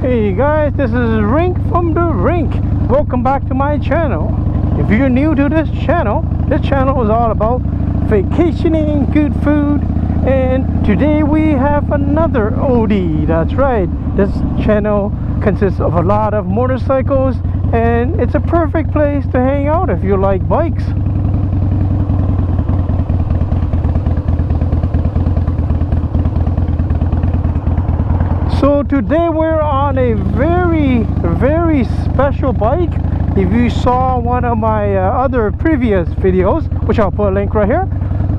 Hey guys, this is Rink from the Rink. Welcome back to my channel. If you're new to this channel is all about vacationing, good food, and today we have another oldie. That's right, this channel consists of a lot of motorcycles, and it's a perfect place to hang out if you like bikes. So today we're on a very special bike. If you saw one of my other previous videos, which I'll put a link right here,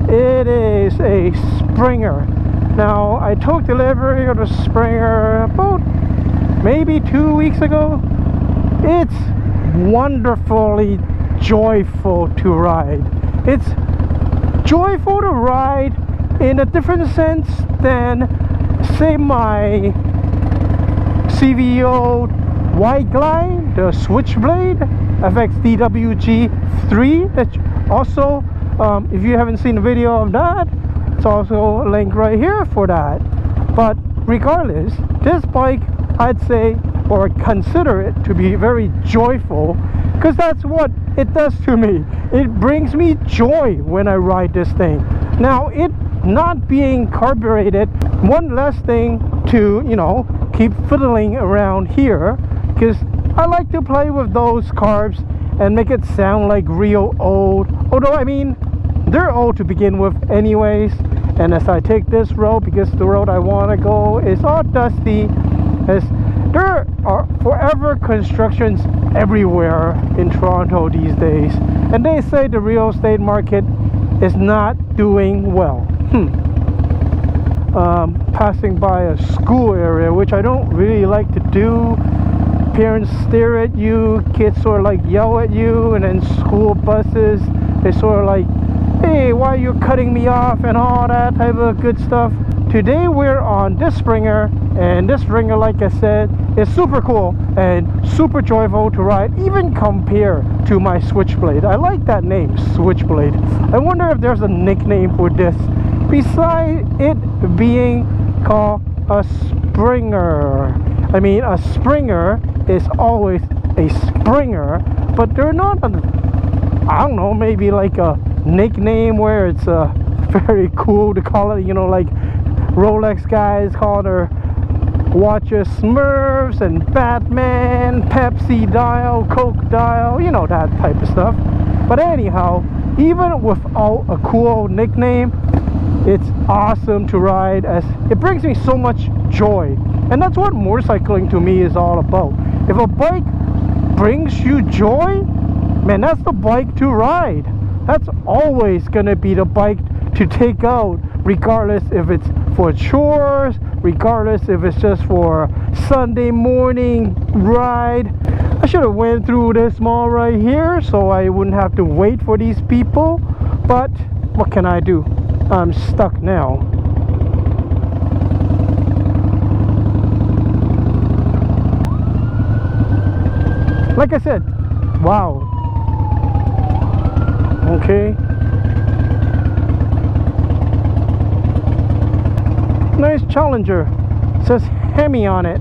it is a Springer. Now I took delivery of the Springer about maybe 2 weeks ago. It's wonderfully joyful to ride. It's joyful to ride in a different sense than, say, my CVO White Glide, the Switchblade FX DWG3. That's also, if you haven't seen the video of that, it's also a link right here for that. But regardless, this bike, I'd say or consider it to be very joyful, because that's what it does to me. It brings me joy when I ride this thing. Now, it not being carbureted, one less thing to, you know, keep fiddling around here, because I like to play with those carbs and make it sound like real old, although I mean they're old to begin with anyways. And as I take this road, because the road I want to go is all dusty, as there are forever constructions everywhere in Toronto these days, and they say the real estate market is not doing well. Passing by a school area, which I don't really like to do. Parents stare at you, kids sort of like yell at you, and then school buses, they sort of like, hey, why are you cutting me off, and all that type of good stuff. Today we're on this Springer, and this Springer, like I said, is super cool and super joyful to ride, even compared to my Switchblade. I like that name, Switchblade. I wonder if there's a nickname for this besides it being called a Springer. I mean, a Springer is always a Springer, but they're not a, I don't know, maybe like a nickname where it's very cool to call it, you know, like Rolex guys call their watches Smurfs and Batman, Pepsi dial, Coke dial, you know, that type of stuff. But anyhow, even without a cool nickname, it's awesome to ride, as it brings me so much joy. And that's what motorcycling to me is all about. If a bike brings you joy, man, that's the bike to ride. That's always gonna be the bike to take out, regardless if it's for chores, regardless if it's just for Sunday morning ride. I should have went through this mall right here so I wouldn't have to wait for these people, but what can I do? I'm stuck now. Like I said, wow. Okay. Nice Challenger. It says Hemi on it.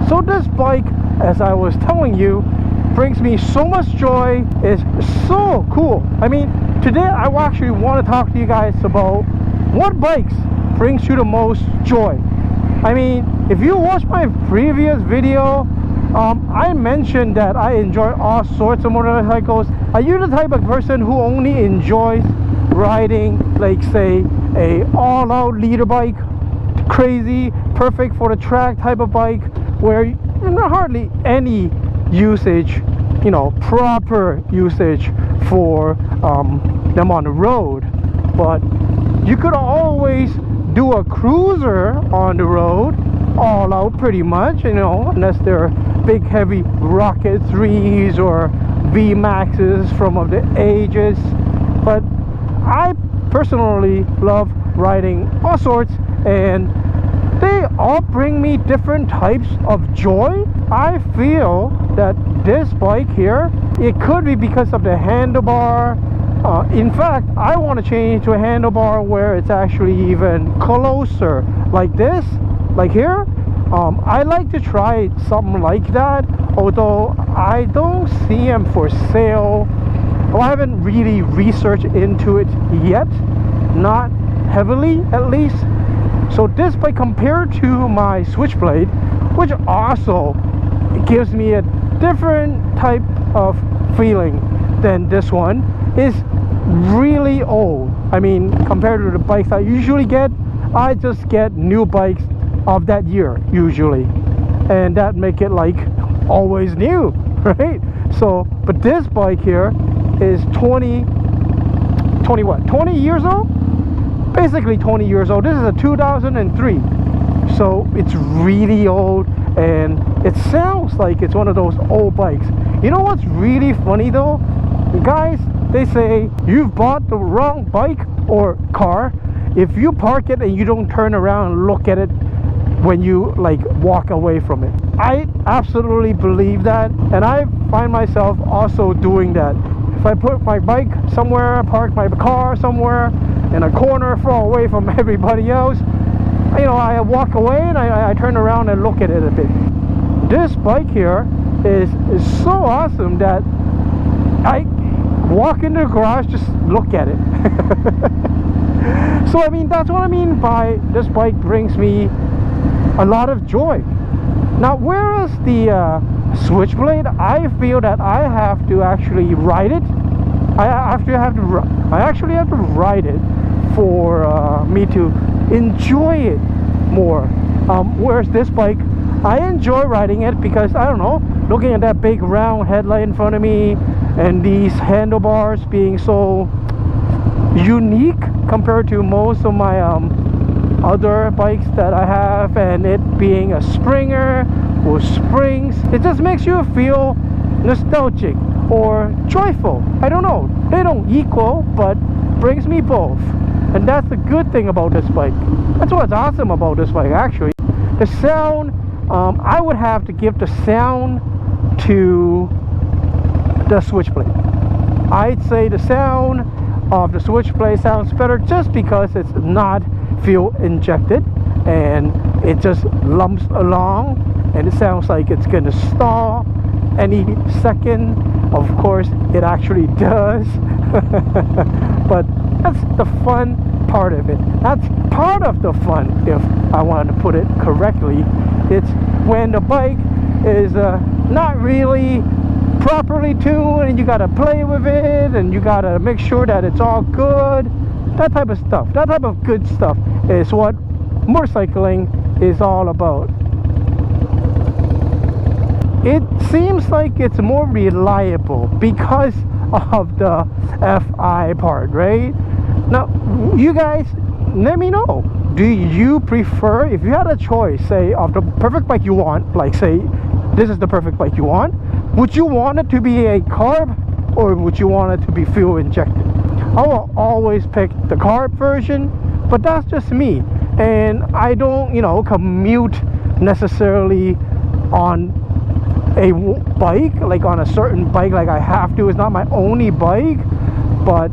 So this bike, as I was telling you, brings me so much joy. It's so cool. I mean, today I actually want to talk to you guys about what bikes brings you the most joy. I mean, if you watch my previous video, I mentioned that I enjoy all sorts of motorcycles. Are you the type of person who only enjoys riding, like, say, a all-out leader bike, crazy, perfect for the track type of bike, where hardly any usage, you know, proper usage for them on the road, but you could always do a cruiser on the road all out pretty much, you know, unless they're big heavy Rocket 3s or V-Maxes from of the ages. But I personally love riding all sorts, and they all bring me different types of joy. I feel that this bike here, it could be because of the handlebar. In fact, I want to change to a handlebar where it's actually even closer, like this, like here. I like to try something like that, although I don't see them for sale. Well, I haven't really researched into it yet, not heavily at least. So this bike, compared to my Switchblade, which also gives me a different type of feeling than this one, is really old. I mean, compared to the bikes I usually get, I just get new bikes of that year usually, and that make it like always new, right? So, but this bike here is 20 years old, basically 20 years old. This is a 2003, so it's really old, and it sounds like it's one of those old bikes. You know what's really funny though, guys? They say you've bought the wrong bike or car if you park it and you don't turn around and look at it when you like walk away from it. I absolutely believe that, and I find myself also doing that. If I put my bike somewhere, park my car somewhere in a corner far away from everybody else, you know, I walk away and I turn around and look at it a bit. This bike here is so awesome that I walk into the garage, just look at it. So I mean, that's what I mean by this bike brings me a lot of joy. Now, whereas the Switchblade, I feel that I have to actually ride it. I actually have to ride it for me to enjoy it more. Whereas this bike, I enjoy riding it because, I don't know, looking at that big round headlight in front of me and these handlebars being so unique compared to most of my other bikes that I have, and it being a Springer with springs, it just makes you feel nostalgic or joyful. I don't know, they don't equal, but brings me both, and that's the good thing about this bike. That's what's awesome about this bike actually. The sound, I would have to give the sound to the Switchblade. I'd say the sound of the Switchblade sounds better just because it's not fuel injected and it just lumps along, and it sounds like it's gonna stall any second. Of course it actually does. But that's the fun part of it. That's part of the fun, if I wanted to put it correctly. It's when the bike is not really properly tuned and you gotta play with it and you gotta make sure that it's all good. That type of stuff, that type of good stuff is what motorcycling is all about. It seems like it's more reliable because of the FI part, right? Now, you guys, let me know. Do you prefer, if you had a choice, say, of the perfect bike you want, like say, this is the perfect bike you want, would you want it to be a carb or would you want it to be fuel injected? I will always pick the carb version, but that's just me. And I don't, you know, commute necessarily on a bike, like on a certain bike, like I have to. It's not my only bike, but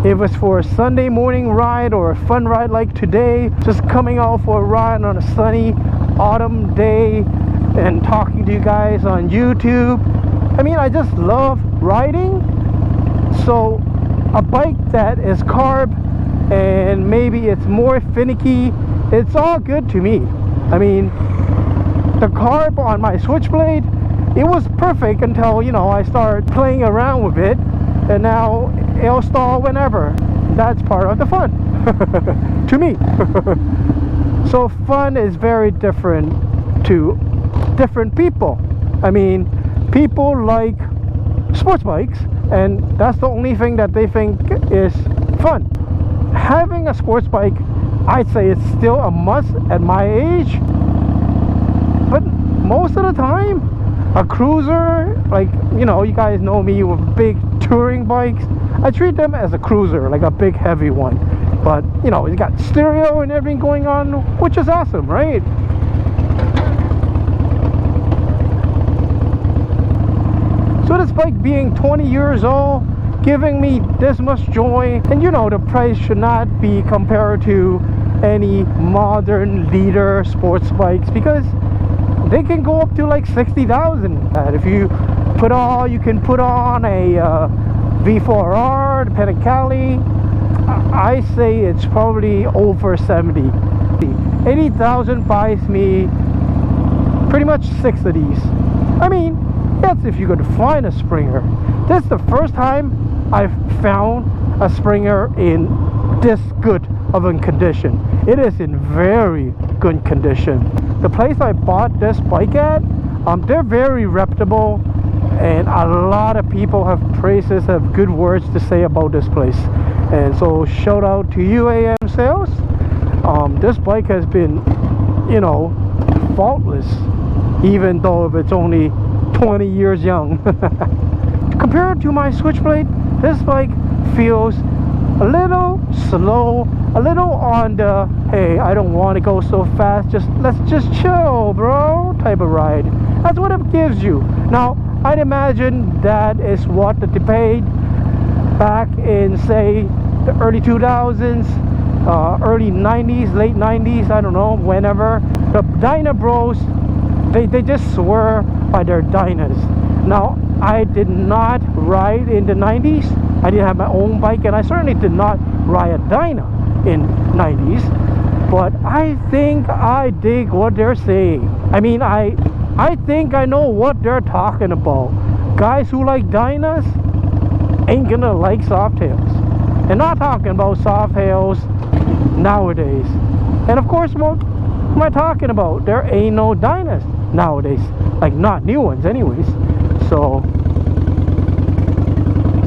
if it's for a Sunday morning ride or a fun ride like today, just coming out for a ride on a sunny autumn day and talking to you guys on YouTube, I mean, I just love riding. So a bike that is carb and maybe it's more finicky, it's all good to me. I mean, the carb on my Switchblade, it was perfect until, you know, I started playing around with it, and now it'll stall whenever. That's part of the fun to me. So fun is very different to different people. I mean, people like sports bikes, and that's the only thing that they think is fun. Having a sports bike, I'd say it's still a must at my age, but most of the time a cruiser, like, you know, you guys know me with big touring bikes, I treat them as a cruiser, like a big heavy one. But you know, it's got stereo and everything going on, which is awesome, right? So this bike being 20 years old, giving me this much joy, and you know, the price should not be compared to any modern leader sports bikes, because they can go up to like 60,000. If you can put on a V4R, the Pentacali, I say it's probably over 70. 80,000 buys me pretty much 6 of these. I mean, that's if you could find a Springer. This is the first time I've found a Springer in this good of a condition. It is in very good condition. The place I bought this bike at, they're very reputable, and a lot of people have good words to say about this place. And so shout out to you, AM Sales. This bike has been, you know, faultless, even though it's only 20 years young. Compared to my Switchblade, this bike feels a little slow, a little on the hey, I don't want to go so fast, let's just chill, bro type of ride. That's what it gives you. Now I'd imagine that is what the debate back in, say, the early 2000s, early 90s, late 90s, I don't know, whenever. The Dyna bros, they just swear by their Dynas. Now, I did not ride in the 90s. I didn't have my own bike, and I certainly did not ride a Dyna in 90s. But I think I dig what they're saying. I mean, I think I know what they're talking about. Guys who like Dynas ain't gonna like Softails. And not talking about Softails nowadays. And of course, what am I talking about? There ain't no Dynas nowadays. Like, not new ones anyways. So,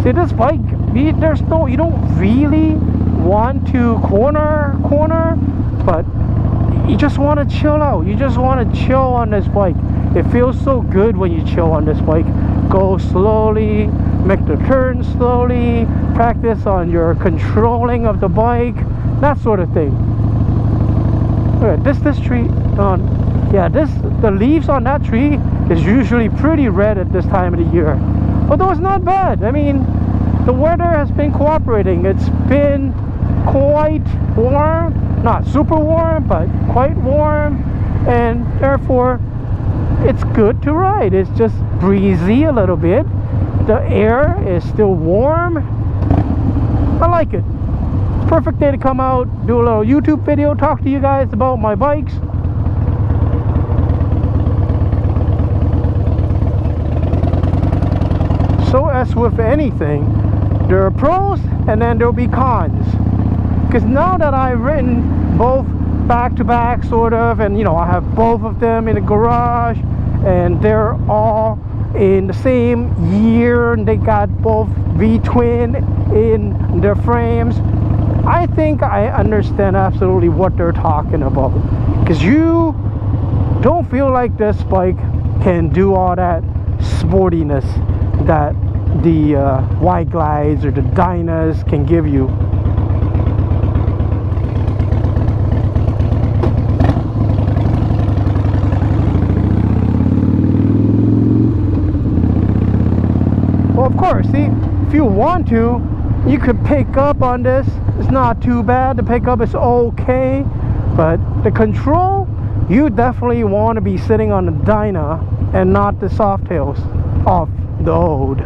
see, this bike, there's no, you don't really want to corner, but you just want to chill out. You just want to chill on this bike. It feels so good when you chill on this bike. Go slowly, make the turn slowly, practice on your controlling of the bike, that sort of thing. Look at this tree. Yeah, the leaves on that tree is usually pretty red at this time of the year. Although it's not bad. I mean, the weather has been cooperating. It's been quite warm, not super warm, but quite warm, and therefore it's good to ride. It's just breezy a little bit. The air is still warm. I like it. Perfect day to come out, do a little YouTube video, talk to you guys about my bikes. So as with anything, there are pros and then there'll be cons. Because now that I've ridden both back to back sort of, and you know, I have both of them in the garage, and they're all in the same year, and they got both V-twin in their frames. I think I understand absolutely what they're talking about, because you don't feel like this bike can do all that sportiness that the Wide Glides or the Dynas can give you. Well, of course, see, if you want to, you could pick up on this. It's not too bad. The pickup is okay, but the control, you definitely want to be sitting on the Dyna and not the Softails off the road.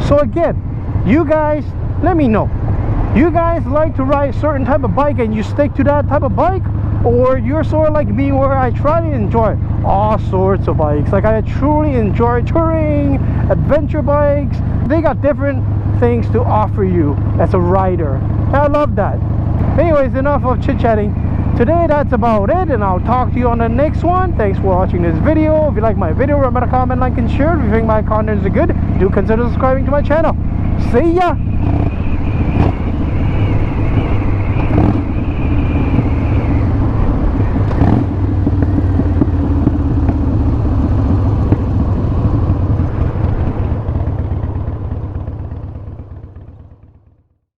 So again, you guys, let me know. You guys like to ride a certain type of bike and you stick to that type of bike? Or you're sort of like me where I try to enjoy all sorts of bikes. Like, I truly enjoy touring, adventure bikes. They got different things to offer you as a rider. And I love that. Anyways, enough of chit-chatting. Today, that's about it, and I'll talk to you on the next one. Thanks for watching this video. If you like my video, remember to comment, like, and share. If you think my content is good, do consider subscribing to my channel. See ya!